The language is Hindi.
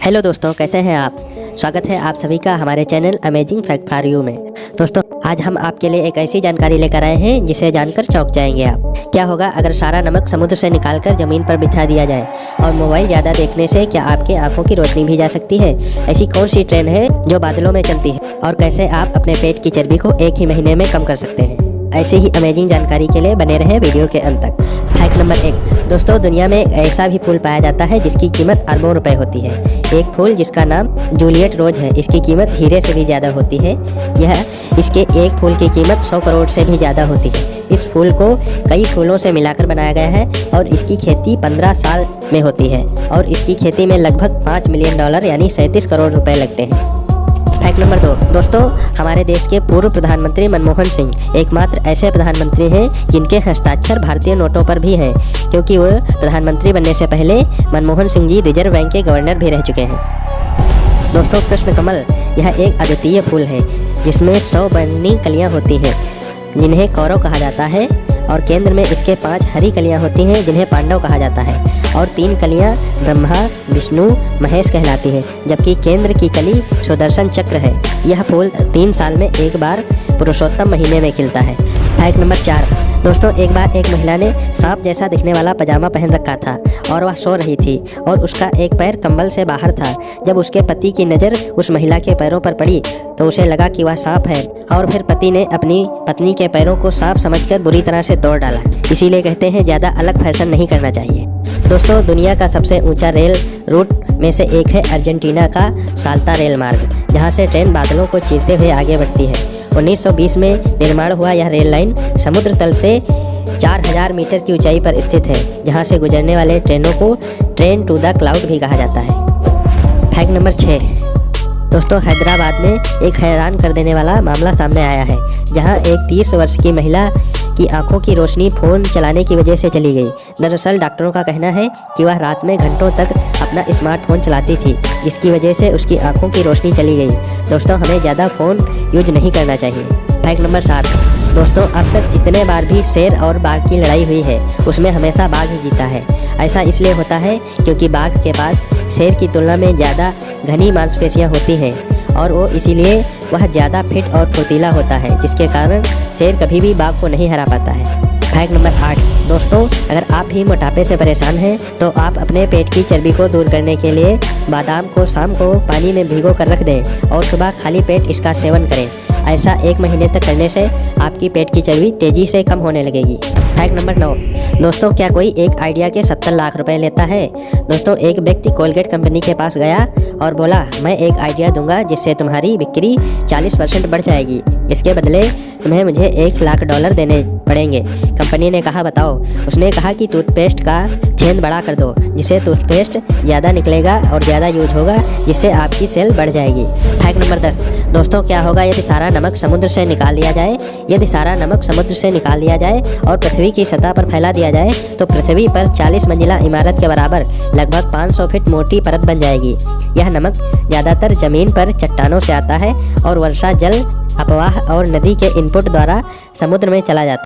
हेलो दोस्तों, कैसे हैं आप। स्वागत है आप सभी का हमारे channel amazing fact for you में। दोस्तों, आज हम आपके लिए एक ऐसी जानकारी लेकर आए हैं जिसे जानकर चौंक जाएंगे आप। क्या होगा अगर सारा नमक समुद्र से निकालकर जमीन पर बिछा दिया जाए। और मोबाइल ज़्यादा देखने से क्या आपके आंखों की रोशनी भी जा सकती है। ऐसी कौन सी ट्रेन है जो बादलों में चलती है और कैसे आप अपने पेट की चर्बी को एक ही महीने में कम कर सकते हैं। ऐसे ही अमेजिंग जानकारी के लिए बने रहें वीडियो के अंत तक। Fact number 1। दोस्तों, दुनिया में ऐसा भी फूल पाया जाता है जिसकी कीमत अरबों रुपए होती है। एक फूल जिसका नाम जूलियट रोज है, इसकी कीमत हीरे से भी ज़्यादा होती है। इसके एक फूल की कीमत 100 करोड़ से भी ज़्यादा होती है। इस फूल को कई फूलों से मिलाकर बनाया गया है और इसकी खेती 15 साल में होती है और इसकी खेती में लगभग $5 मिलियन यानी 37 करोड़ रुपए लगते हैं। Fact number 2। दोस्तों, हमारे देश के पूर्व प्रधानमंत्री मनमोहन सिंह एकमात्र ऐसे प्रधानमंत्री हैं जिनके हस्ताक्षर भारतीय नोटों पर भी हैं, क्योंकि वो प्रधानमंत्री बनने से पहले मनमोहन सिंह जी रिजर्व बैंक के गवर्नर भी रह चुके हैं। दोस्तों, कृष्ण कमल यह एक अद्वितीय फूल है जिसमें 100 बैंगनी कलियां होती हैं जिन्हें कौरव कहा जाता है और केंद्र में इसके 5 हरी कलियां होती हैं जिन्हें पांडव कहा जाता है और 3 कलियां ब्रह्मा, विष्णु, महेश कहलाती हैं, जबकि केंद्र की कली सुदर्शन चक्र है। यह फूल 3 साल में एक बार पुरुषोत्तम महीने में खिलता है। Fact number 4। दोस्तों, एक बार एक महिला ने सांप जैसा दिखने वाला पजामा पहन रखा था और वह सो रही थी और उसका एक पैर कंबल से बाहर था। जब उसके पति की नज़र उस महिला के पैरों पर पड़ी तो उसे लगा कि वह सांप है और फिर पति ने अपनी पत्नी के पैरों को सांप समझकर बुरी तरह से तोड़ डाला। इसीलिए कहते हैं ज़्यादा अलग फैशन नहीं करना चाहिए। दोस्तों, दुनिया का सबसे ऊंचा रेल रूट में से एक है अर्जेंटीना का साल्ता रेल मार्ग, जहां से ट्रेन बादलों को चीरते हुए आगे बढ़ती है। 1920 में निर्माण हुआ यह रेल लाइन समुद्र तल से 4000 मीटर की ऊंचाई पर स्थित है, जहां से गुजरने वाले ट्रेनों को ट्रेन टू द क्लाउड भी कहा जाता है। Fact number 6। दोस्तों, हैदराबाद में एक हैरान कर देने वाला मामला सामने आया है, जहां एक 30 वर्ष की महिला की आंखों की रोशनी फ़ोन चलाने की वजह से चली गई। दरअसल डॉक्टरों का कहना है कि वह रात में घंटों तक अपना स्मार्टफोन चलाती थी, जिसकी वजह से उसकी आंखों की रोशनी चली गई। दोस्तों, हमें ज़्यादा फ़ोन यूज नहीं करना चाहिए। Fact number 7। दोस्तों, अब तक जितने बार भी शेर और बाघ की लड़ाई हुई है उसमें हमेशा बाघ ही जीता है। ऐसा इसलिए होता है क्योंकि बाघ के पास शेर की तुलना में ज़्यादा घनी मांसपेशियाँ होती हैं और वो इसीलिए वह ज़्यादा फिट और फुर्तीला होता है, जिसके कारण शेर कभी भी बाघ को नहीं हरा पाता है। Fact number 8। दोस्तों, अगर आप भी मोटापे से परेशान हैं तो आप अपने पेट की चर्बी को दूर करने के लिए बादाम को शाम को पानी में भिगो कर रख दें और सुबह खाली पेट इसका सेवन करें। ऐसा 1 महीने तक करने से आपकी पेट की चर्बी तेज़ी से कम होने लगेगी। Fact number 9। दोस्तों, क्या कोई एक आइडिया के 70 लाख रुपए लेता है। दोस्तों, एक व्यक्ति कोलगेट कंपनी के पास गया और बोला, मैं एक आइडिया दूंगा जिससे तुम्हारी बिक्री 40% बढ़ जाएगी। इसके बदले तुम्हें मुझे $1 लाख देने पड़ेंगे। कंपनी ने कहा, बताओ। उसने कहा कि टूथपेस्ट का छेद बड़ा कर दो, जिससे टूथपेस्ट ज़्यादा निकलेगा और ज़्यादा यूज होगा, जिससे आपकी सेल बढ़ जाएगी। Fact number 10। दोस्तों, क्या होगा यदि सारा नमक समुद्र से निकाल दिया जाए। यदि सारा नमक समुद्र से निकाल दिया जाए और पृथ्वी की सतह पर फैला दिया जाए तो पृथ्वी पर 40 मंजिला इमारत के बराबर लगभग 500 फीट मोटी परत बन जाएगी। यह नमक ज़्यादातर जमीन पर चट्टानों से आता है और वर्षा जल, अपवाह और नदी के इनपुट द्वारा समुद्र में चला जाता है।